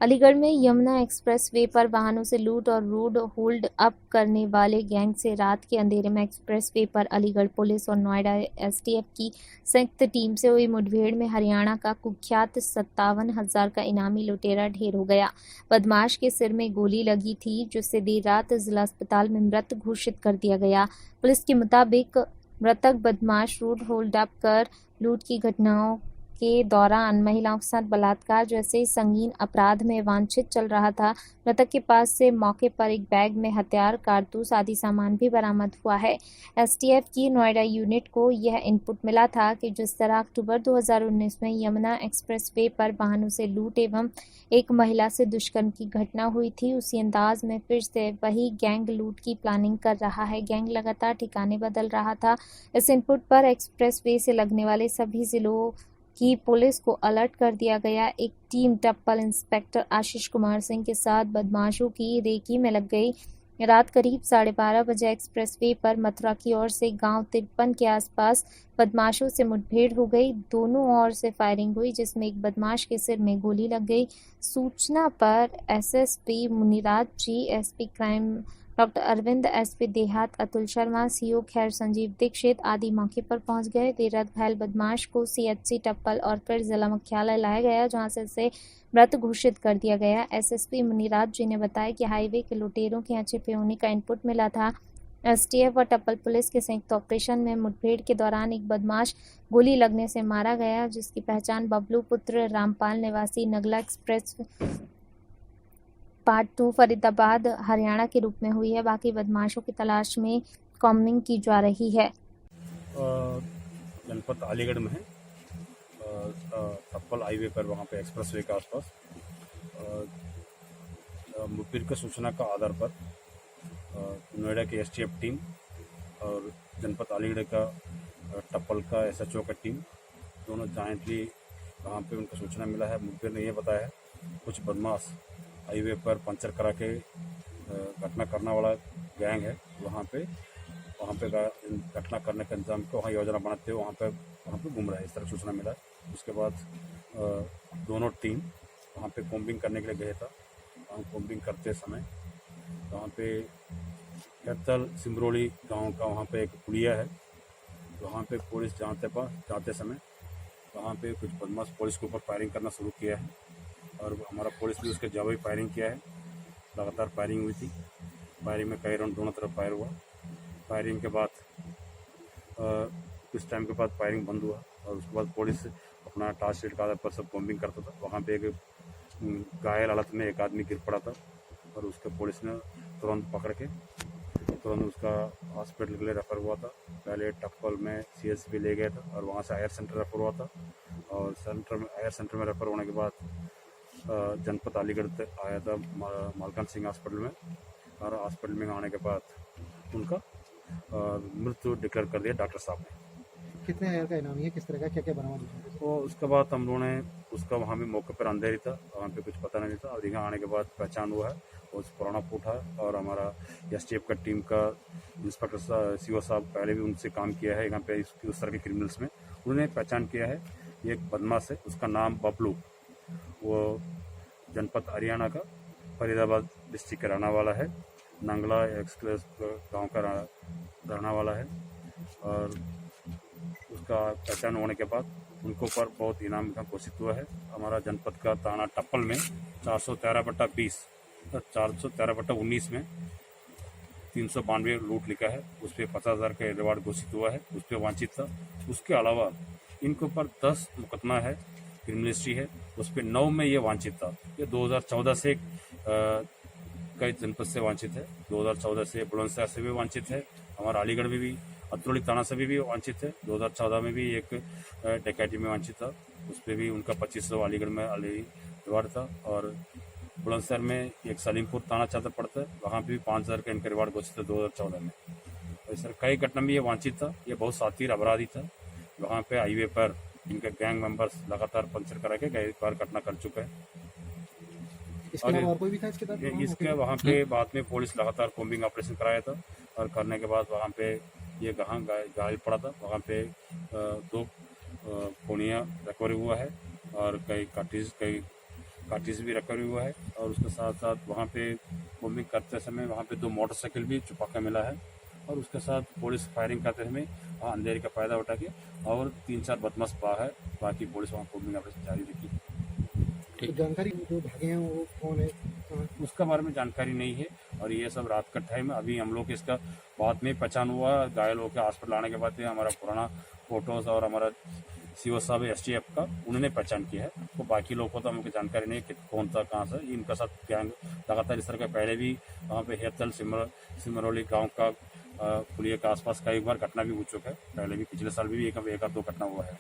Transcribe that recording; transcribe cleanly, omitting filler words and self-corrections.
अलीगढ़ में यमुना एक्सप्रेसवे पर वाहनों से लूट और रोड होल्ड अप करने वाले गैंग से रात के अंधेरे में एक्सप्रेसवे पर अलीगढ़ पुलिस और नोएडा एसटीएफ की संयुक्त टीम से हुई मुठभेड़ में हरियाणा का कुख्यात 57,000 का इनामी लुटेरा ढेर हो गया। बदमाश के सिर में गोली लगी थी, जिससे देर रात जिला अस्पताल में मृत घोषित कर दिया गया। पुलिस के मुताबिक मृतक बदमाश रोड होल्ड अप कर लूट की घटनाओं के दौरान महिलाओं के साथ बलात्कार जैसे संगीन अपराध में वांछित चल रहा था। मृतक के पास से मौके पर एक बैग में हथियार, कारतूस आदि सामान भी बरामद हुआ है। एसटीएफ की नोएडा यूनिट को यह इनपुट मिला था कि जिस तरह अक्टूबर 2019 में यमुना एक्सप्रेसवे पर वाहनों से लूट एवं एक महिला से दुष्कर्म की घटना हुई थी, उसी अंदाज में फिर से वही गैंग लूट की प्लानिंग कर रहा है। गैंग लगातार ठिकाने बदल रहा था। इस इनपुट पर एक्सप्रेसवे से लगने वाले सभी जिलों की पुलिस को अलर्ट कर दिया गया। एक टीम टप्पल इंस्पेक्टर आशीष कुमार सिंह के साथ बदमाशों की रेकी में लग गई। रात करीब 12:30 बजे एक्सप्रेसवे पर मथुरा की ओर से गांव 53 के आसपास बदमाशों से मुठभेड़ हो गई। दोनों ओर से फायरिंग हुई, जिसमें एक बदमाश के सिर में गोली लग गई। सूचना पर SSP Muniraj ji, SP crime doctor Arvind, SP देहात अतुल शर्मा, सीओ खैर संजीव दीक्षित आदि मौके पर पहुंच गए। देर रात घायल बदमाश को सीएचसी टप्पल और फिर जिला मुख्यालय लाया गया, जहां से इसे मृत घोषित कर दिया गया। एसएसपी मुनिराज जी ने बताया कि हाईवे के लुटेरों के यहाँ छिपे होने का इनपुट मिला था। एसटीएफ और टप्पल पुलिस के संयुक्त ऑपरेशन में मुठभेड़ के दौरान एक बदमाश गोली लगने से मारा गया, जिसकी पहचान बबलू पुत्र रामपाल निवासी नगला एक्सप्रेस पार्ट 2 फरीदाबाद हरियाणा के रूप में हुई है। बाकी बदमाशों की तलाश में कॉम्बिंग की जा रही है। जनपद अलीगढ़ में है, टप्पल हाईवे पर, वहाँ पे एक्सप्रेसवे के आसपास मुखबिर की सूचना का आधार पर नोएडा की एसटीएफ टीम और जनपद अलीगढ़ का टप्पल का एसएचओ का टीम दोनों जॉइंटली वहाँ पे उनको सूचना मिला है। मुखबिर ने यह बताया है कुछ बदमाश हाईवे पर पंचर करा के घटना करने वाला गैंग है, वहाँ पे घटना करने का इंतजाम को वहाँ योजना बनाते हुए वहाँ पे घूम रहा है, इस तरह सूचना मिला है। उसके बाद दोनों टीम वहाँ पे कॉम्बिंग करने के लिए गए था। वहाँ कॉम्बिंग करते समय वहाँ पे कैतल सिमरोली गांव का वहाँ पे एक पुलिया है, वहाँ पे पुलिस जाते समय वहाँ पे कुछ बदमाश पुलिस के ऊपर फायरिंग करना शुरू किया है और हमारा पुलिस भी उसके जवाबी फायरिंग किया है। लगातार फायरिंग हुई थी। फायरिंग में कई राउंड दोनों तरफ फायर हुआ। फायरिंग के बाद कुछ टाइम के बाद फायरिंग बंद हुआ और उसके बाद पुलिस अपना टास्क शीट के आधार पर सब कॉम्बिंग करता था। वहाँ पे एक घायल हालत में एक आदमी गिर पड़ा था और उसके पुलिस ने तुरंत पकड़ के उसका हॉस्पिटल के लिए रेफर हुआ था। पहले टप्पल में सीएचसी ले गया था और वहाँ से हायर सेंटर रेफर हुआ था और हायर सेंटर में रेफर होने के बाद जनपद अलीगढ़ तक आया था मालकान सिंह हॉस्पिटल में, और हॉस्पिटल में आने के बाद उनका मृत्यु डिक्लेयर कर दिया डॉक्टर साहब ने। कितने हजार का इनामी है, किस तरह का, क्या क्या बरामद? तो उसके बाद हम लोगों ने उसका वहाँ भी मौके पर अंधेरी था, वहाँ पे कुछ पता नहीं था और यहाँ आने के बाद पहचान हुआ है उस पुराना फूट है और हमारा एसटीएफ का टीम का इंस्पेक्टर सीओ साहब पहले भी उनसे काम किया है यहाँ पे उस तरह के क्रिमिनल्स में। उन्होंने पहचान किया है एक बदमाश है, उसका नाम बबलू, वो जनपद हरियाणा का फरीदाबाद डिस्ट्रिक्ट का रहने वाला है, नंगला एक्सप्रेस गांव का रहने वाला है और उसका पहचान होने के बाद उनको ऊपर बहुत इनाम का घोषित हुआ है। हमारा जनपद का थाना टप्पल में 413/20 413/19 में 392 लूट लिखा है, उस पर 50,000 का रिवार्ड घोषित हुआ है, उस पर वांछित था। उसके अलावा इनके ऊपर 10 मुकदमा है, क्रिमिनल हिस्ट्री है, उस पर 9 में ये वांछित था। ये 2014 से कई जनपद से वांछित है, 2014 से बुलंदशहर से भी वांछित है, हमारा अलीगढ़ में भी अतरौली थाना से भी वांछित है। 2014 में भी एक डकैती में वांछित था, उस पर भी उनका 2500 अलीगढ़ में रिवार्ड था और बुलंदशहर में एक सलीमपुर थाना चाहता पड़ता है, वहाँ पे भी 5,000 का इनका रिवार्ड घोषित था 2014 में। तो सर कई घटना में ये वांछित था, ये बहुत सातिर अपराधी था। वहाँ पे हाईवे पर इनके गैंग मेंबर्स लगातार पंचर करा के कई बार घटना कर चुका है। और कोई भी था इसके वहाँ पे बाद में पुलिस लगातार कॉम्बिंग ऑपरेशन कराया था और करने के बाद वहाँ पे ये घायल पड़ा था। वहाँ पे 2 फोनिया रिकवरी हुआ है और कई कार्टिज, कई कार्टिज भी रिकवरी हुआ है और उसके साथ साथ वहाँ पे बॉम्बिंग करते समय वहाँ पे 2 मोटरसाइकिल भी छुपा के मिला है और उसके साथ पुलिस फायरिंग करते समय वहाँ अंधेरे का फायदा उठा के और 3-4 बदमाश पा है। बाकी पुलिस वहाँ बॉम्बिंग ऑपरेशन जारी रखी। तो जानकारी जो भागे हैं वो कौन है, कहाँ? उसका बारे में जानकारी नहीं है और ये सब रात का टाइम है। अभी हम लोग इसका बाद में पहचान हुआ, घायल होकर हॉस्पिटल लाने के बाद हमारा पुराना फोटोज और हमारा सीओ साहब STF का उन्होंने पहचान किया है। तो बाकी लोग को तो हमको जानकारी नहीं है कि कौन था कहाँ से। इनका साथ गैंग लगातार इस तरह का पहले भी वहाँ पे हेतल सिमरौली गाँव का पुलिया के आसपास कई बार घटना भी हो चुका है। पहले भी पिछले साल भी एक 2 घटना हुआ है।